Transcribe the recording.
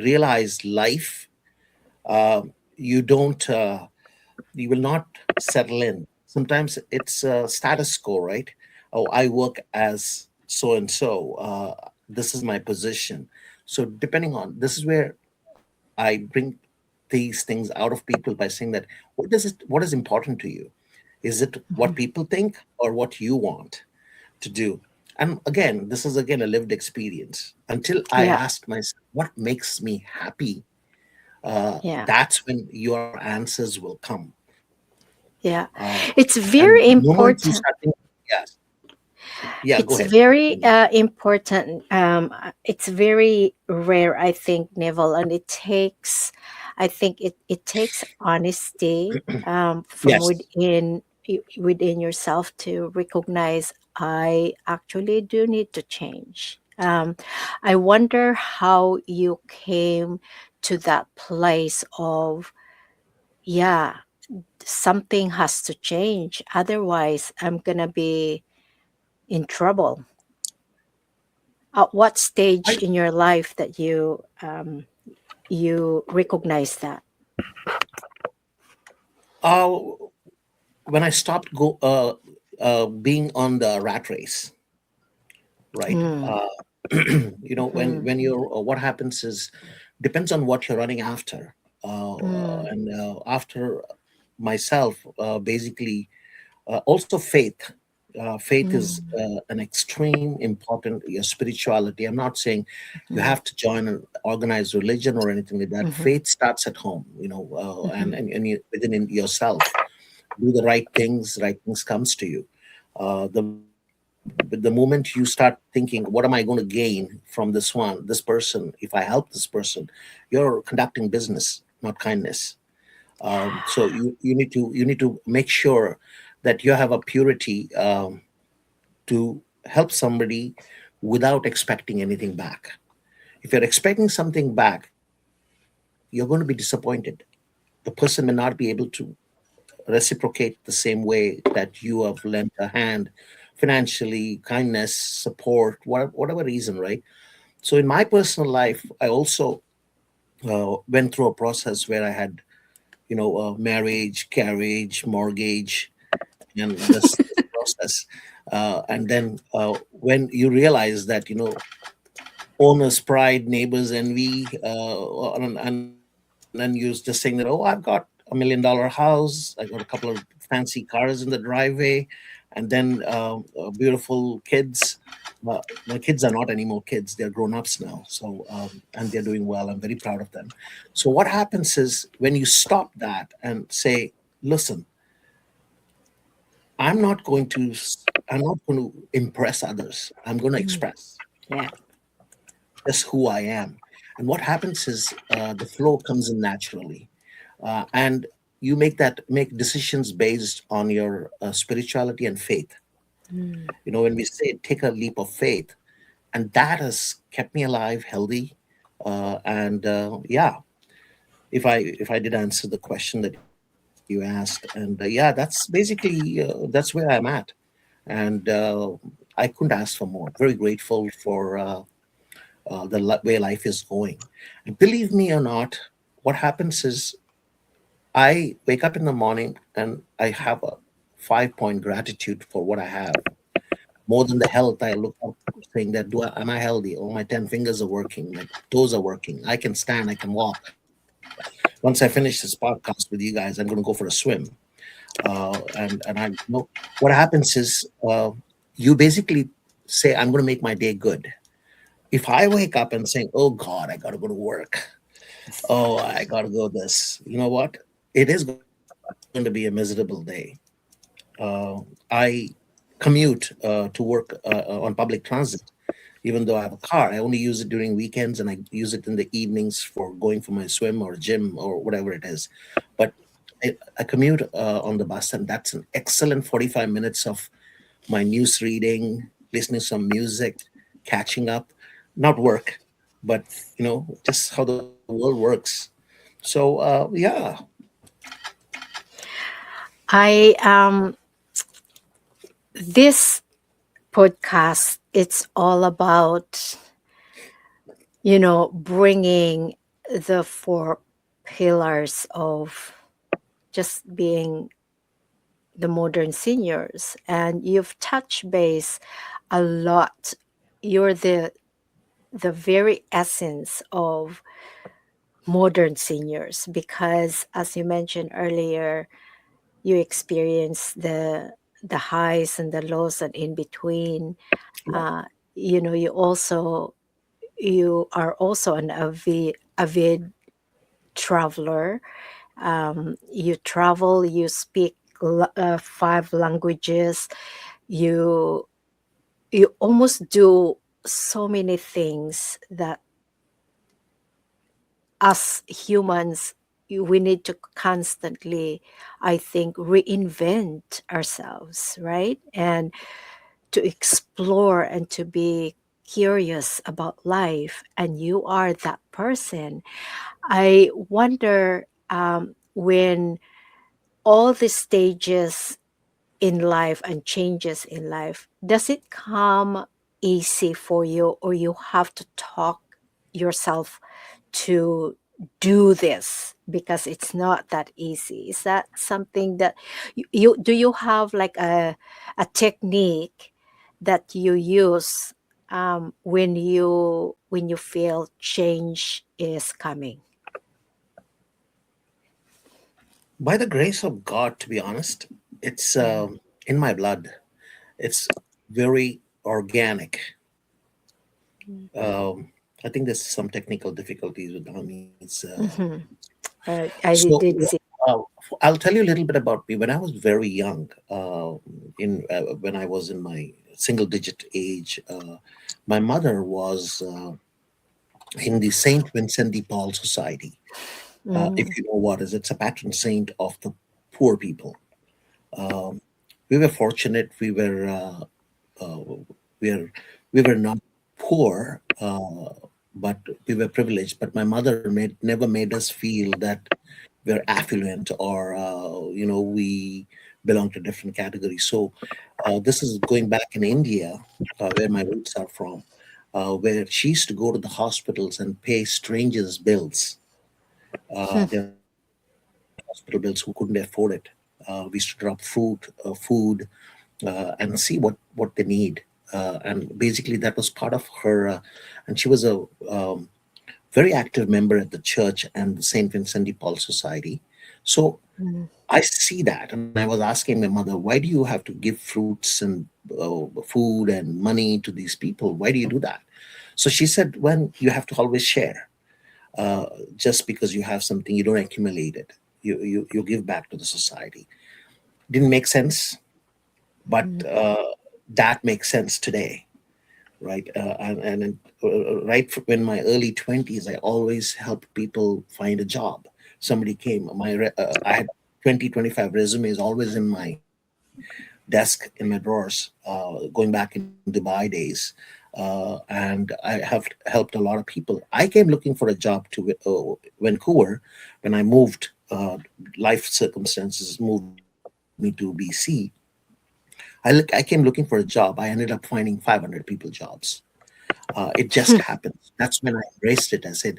realize life, uh, you don't you will not settle in. Sometimes it's status quo, right? Oh, I work as so and so. This is my position. So depending on, this is where I bring these things out of people by saying that what is important to you? Is it what people think or what you want to do? And again, this is again a lived experience. Until I Yeah, ask myself what makes me happy, yeah, that's when your answers will come. yeah. Uh, It's and very the moment you important. start thinking, yes, yeah, go It's ahead. very important. It's very rare, I think, Neville, and it takes, I think it takes honesty from Yes. within yourself to recognize I actually do need to change. I wonder how you came to that place of, yeah, something has to change. Otherwise, I'm gonna be in trouble. At what stage I, in your life that you recognize that? uh, when I stopped being on the rat race, right? Mm, mm, When you're, what happens is, depends on what you're running after. mm, And after myself, basically, also faith. Faith is mm, an extreme important, your spirituality. I'm not saying you mm, have to join an organized religion or anything like that. mhm, Faith starts at home, mhm, and you, within in yourself. Do the right things comes to you. The moment you start thinking, what am I going to gain from this person, if I help this person, you're conducting business, not kindness. So you need to make sure that you have a purity, to help somebody without expecting anything back. If you're expecting something back, you're going to be disappointed. The person may not be able to reciprocate the same way that you have lent a hand, financially, kindness, support, whatever reason, right? So in my personal life, I also went through a process where I had, marriage, carriage, mortgage, and this process. And then when you realize that, owner's pride, neighbor's envy, and then you're just saying that, oh, I've got $1 million house, I got a couple of fancy cars in the driveway, and then beautiful kids. My kids are not anymore kids; they're grown ups now. So and they're doing well. I'm very proud of them. So what happens is when you stop that and say, "Listen, I'm not going to impress others. I'm going to mm. express Yeah. just who I am." And what happens is the flow comes in naturally, and you make decisions based on your spirituality and faith. Mm. When we say take a leap of faith, and that has kept me alive, healthy, and yeah. If I did answer the question that you asked, and yeah, that's basically that's where I'm at, and I couldn't ask for more. Very grateful for way life is going. And believe me or not, what happens is I wake up in the morning and I have a 5 point gratitude for what I have. More than the health, I look up saying that am I healthy? Oh, my 10 fingers are working, my toes are working. I can stand, I can walk. Once I finish this podcast with you guys, I'm going to go for a swim. And I know what happens is you basically say, I'm going to make my day good. If I wake up and saying, oh God, I got to go to work. Oh, I got to go this. You know what? It is going to be a miserable day. I commute to work on public transit, even though I have a car. I only use it during weekends and I use it in the evenings for going for my swim or gym or whatever it is. But I commute on the bus, and that's an excellent 45 minutes of my news reading, listening to some music, catching up, not work, but just how the world works. So yeah. I This podcast, it's all about bringing the four pillars of just being the modern seniors, and you've touched base a lot. You're the very essence of modern seniors because, as you mentioned earlier, you experience the highs and the lows and in between. Yeah. uh, you are also an avid traveler. You travel, you speak five languages, you you almost do so many things that us humans we need to constantly, I think, reinvent ourselves, right? And to explore and to be curious about life, and you are that person. I wonder, when all the stages in life and changes in life, does it come easy for you, or you have to talk yourself to do this because it's not that easy? Is that something that you do, you have like a technique that you use, when you feel change is coming? By the grace of God, to be honest, it's Mm. in my blood. It's very organic. Mm. I think there's some technical difficulties with Dami's. Mhm. I So did see. uh, I'll tell you a little bit about me. When I was very young, in when I was in my single-digit age, my mother was in the Saint Vincent de Paul Society. If Mm. you know what is, it's a patron saint of the poor people. Um, we were fortunate. We were we were not poor, but we were privileged. But my mother never made us feel that we're affluent or we belong to different categories. So this is going back in India, where my roots are from, where she used to go to the hospitals and pay strangers bills, their hospital bills, who couldn't afford it. We used to drop food, and see what they need. And basically, that was part of her. And she was a very active member at the church and the St. Vincent de Paul Society. So Mm. I see that, and I was asking my mother, why do you have to give fruits and food and money to these people? Why do you do that? So she said, when you have to always share. Uh, just because you have something, you don't accumulate it. You give back to the society. Didn't make sense, but Mm. that makes sense today, right? Right in my early 20s, I always helped people find a job. Somebody came, I had 20, 25 resumes always in my desk, in my drawers, going back in Dubai days. And I have helped a lot of people. I came looking for a job to Vancouver when I moved. Life circumstances moved me to BC. I came looking for a job. I ended up finding 500 people jobs. It just happens. That's when I embraced it. I said,